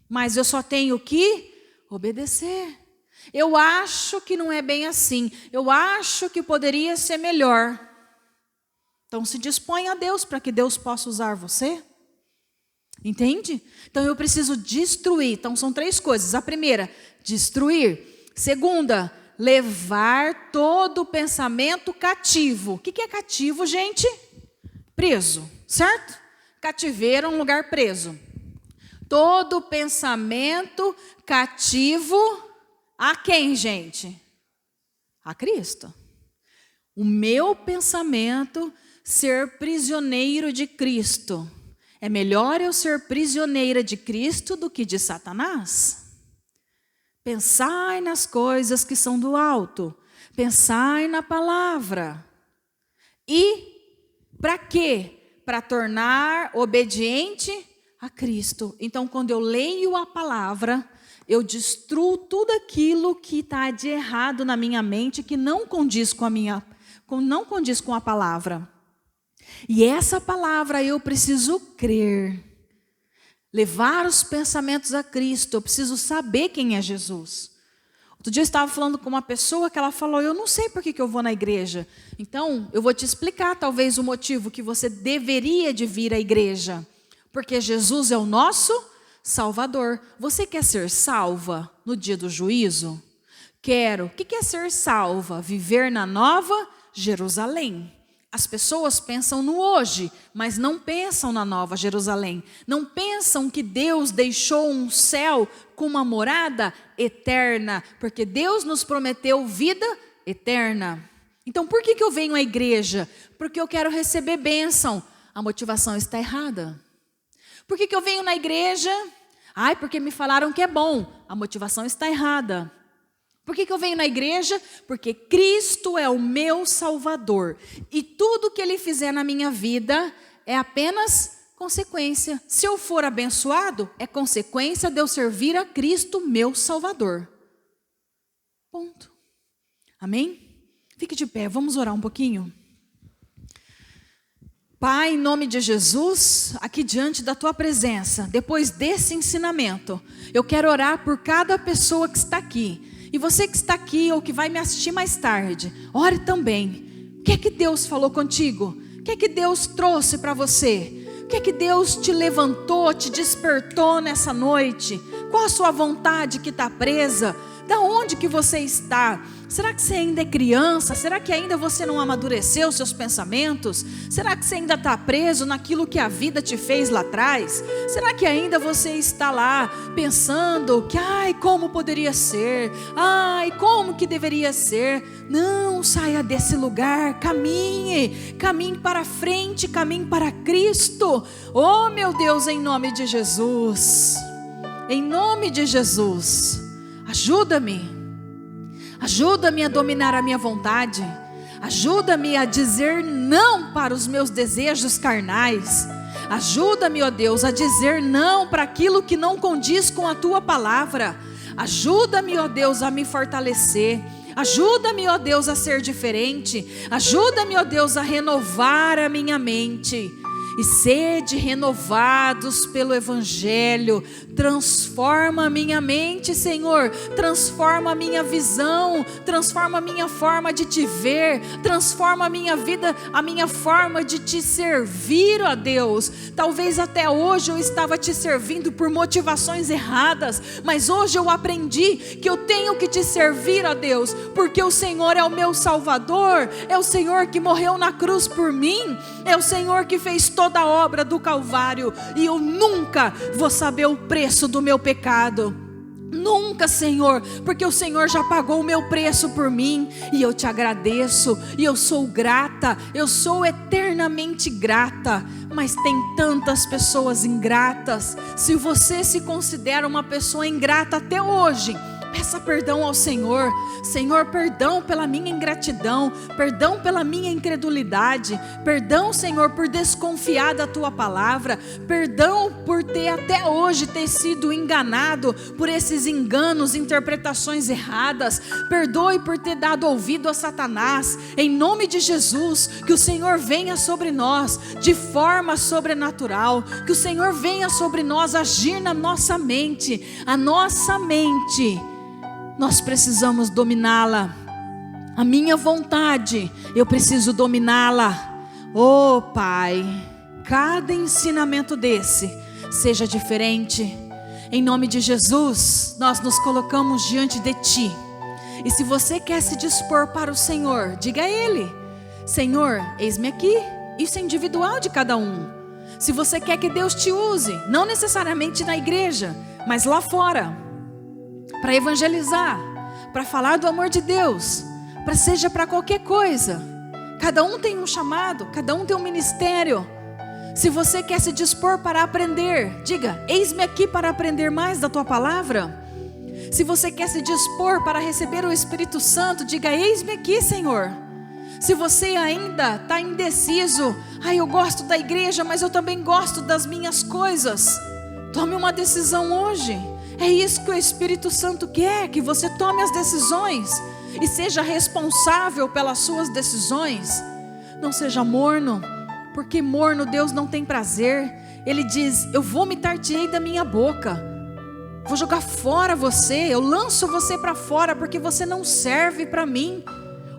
mas eu só tenho que obedecer. Eu acho que não é bem assim, eu acho que poderia ser melhor. Então se dispõe a Deus para que Deus possa usar você. Entende? Então eu preciso destruir. Então são 3 coisas. A primeira, destruir. Segunda, levar todo pensamento cativo. O que é cativo, gente? Preso, certo? Cativeiro é um lugar preso. Todo pensamento cativo a quem, gente? A Cristo. O meu pensamento ser prisioneiro de Cristo. É melhor eu ser prisioneira de Cristo do que de Satanás. Pensai nas coisas que são do alto. Pensai na palavra. E para quê? Para tornar obediente a Cristo. Então, quando eu leio a palavra, eu destruo tudo aquilo que está de errado na minha mente, que não condiz não condiz com a palavra. E essa palavra eu preciso crer, levar os pensamentos a Cristo, eu preciso saber quem é Jesus. Outro dia eu estava falando com uma pessoa que ela falou, eu não sei por que eu vou na igreja. Então, eu vou te explicar talvez o motivo que você deveria de vir à igreja. Porque Jesus é o nosso Salvador. Você quer ser salva no dia do juízo? Quero. O que é ser salva? Viver na Nova Jerusalém. As pessoas pensam no hoje, mas não pensam na Nova Jerusalém. Não pensam que Deus deixou um céu com uma morada eterna, porque Deus nos prometeu vida eterna. Então, por que eu venho à igreja? Porque eu quero receber bênção. A motivação está errada. Por que eu venho na igreja? Porque me falaram que é bom. A motivação está errada. Por que eu venho na igreja? Porque Cristo é o meu Salvador. E tudo que Ele fizer na minha vida é apenas consequência. Se eu for abençoado, é consequência de eu servir a Cristo, meu Salvador. Ponto. Amém? Fique de pé, vamos orar um pouquinho. Pai, em nome de Jesus, aqui diante da Tua presença, depois desse ensinamento, eu quero orar por cada pessoa que está aqui. E você que está aqui ou que vai me assistir mais tarde, ore também. O que é que Deus falou contigo? O que é que Deus trouxe para você? O que é que Deus te levantou, te despertou nessa noite? Qual a sua vontade que está presa? Da onde que você está? Será que você ainda é criança? Será que ainda você não amadureceu os seus pensamentos? Será que você ainda está preso naquilo que a vida te fez lá atrás? Será que ainda você está lá pensando que, como poderia ser? Como que deveria ser? Não, saia desse lugar, caminhe para frente, caminhe para Cristo. Oh meu Deus, em nome de Jesus, em nome de Jesus. Ajuda-me a dominar a minha vontade. Ajuda-me a dizer não para os meus desejos carnais. Ajuda-me, ó Deus, a dizer não para aquilo que não condiz com a Tua palavra. Ajuda-me, ó Deus, a me fortalecer. Ajuda-me, ó Deus, a ser diferente. Ajuda-me, ó Deus, a renovar a minha mente. E sede renovados pelo Evangelho. Transforma a minha mente, Senhor. Transforma a minha visão. Transforma a minha forma de te ver. Transforma a minha vida, a minha forma de te servir, ó Deus. Talvez até hoje eu estava te servindo por motivações erradas, mas hoje eu aprendi que eu tenho que te servir, ó Deus, porque o Senhor é o meu Salvador. É o Senhor que morreu na cruz por mim. É o Senhor que fez toda a obra do Calvário, e eu nunca vou saber o preço do meu pecado. Nunca, Senhor, porque o Senhor já pagou o meu preço por mim, e eu te agradeço, e eu sou grata, eu sou eternamente grata. Mas tem tantas pessoas ingratas. Se você se considera uma pessoa ingrata até hoje, peça perdão ao Senhor. Senhor, perdão pela minha ingratidão, perdão pela minha incredulidade, perdão, Senhor, por desconfiar da Tua palavra, perdão por ter até hoje sido enganado por esses enganos, interpretações erradas. Perdoe por ter dado ouvido a Satanás. Em nome de Jesus, que o Senhor venha sobre nós de forma sobrenatural, que o Senhor venha sobre nós agir na nossa mente. A nossa mente, nós precisamos dominá-la. A minha vontade, eu preciso dominá-la. Oh Pai, cada ensinamento desse seja diferente. Em nome de Jesus, nós nos colocamos diante de Ti. E se você quer se dispor para o Senhor, diga a Ele: Senhor, eis-me aqui. Isso é individual de cada um. Se você quer que Deus te use, não necessariamente na igreja, mas lá fora, para evangelizar, para falar do amor de Deus, seja para qualquer coisa. Cada um tem um chamado, cada um tem um ministério. Se você quer se dispor para aprender, diga: eis-me aqui para aprender mais da Tua palavra. Se você quer se dispor para receber o Espírito Santo, diga: eis-me aqui, Senhor. Se você ainda está indeciso, eu gosto da igreja, mas eu também gosto das minhas coisas, tome uma decisão hoje. É isso que o Espírito Santo quer, que você tome as decisões e seja responsável pelas suas decisões. Não seja morno, porque morno Deus não tem prazer. Ele diz: eu vomitar-te-ei da minha boca, vou jogar fora você, eu lanço você para fora, porque você não serve para mim.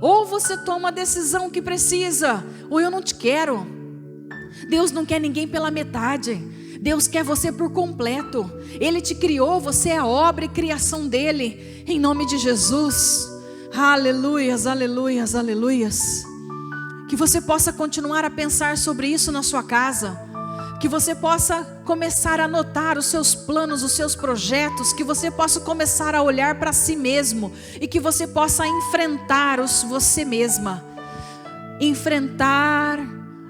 Ou você toma a decisão que precisa, ou eu não te quero. Deus não quer ninguém pela metade, Deus quer você por completo. Ele te criou, você é a obra e criação dele, em nome de Jesus. Aleluias, aleluias, aleluias. Que você possa continuar a pensar sobre isso na sua casa, que você possa começar a anotar os seus planos, os seus projetos, que você possa começar a olhar para si mesmo e que você possa enfrentar você mesma, enfrentar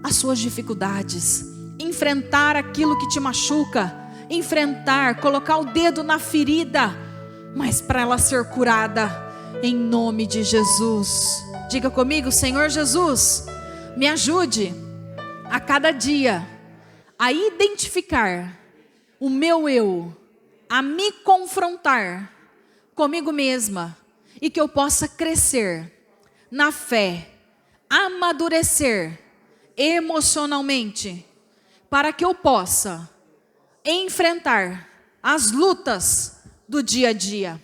as suas dificuldades, enfrentar aquilo que te machuca, enfrentar, colocar o dedo na ferida, mas para ela ser curada, em nome de Jesus. Diga comigo: Senhor Jesus, me ajude a cada dia a identificar o meu eu, a me confrontar comigo mesma, e que eu possa crescer na fé, amadurecer emocionalmente, para que eu possa enfrentar as lutas do dia a dia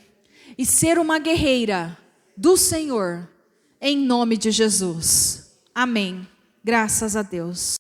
e ser uma guerreira do Senhor, em nome de Jesus. Amém. Graças a Deus.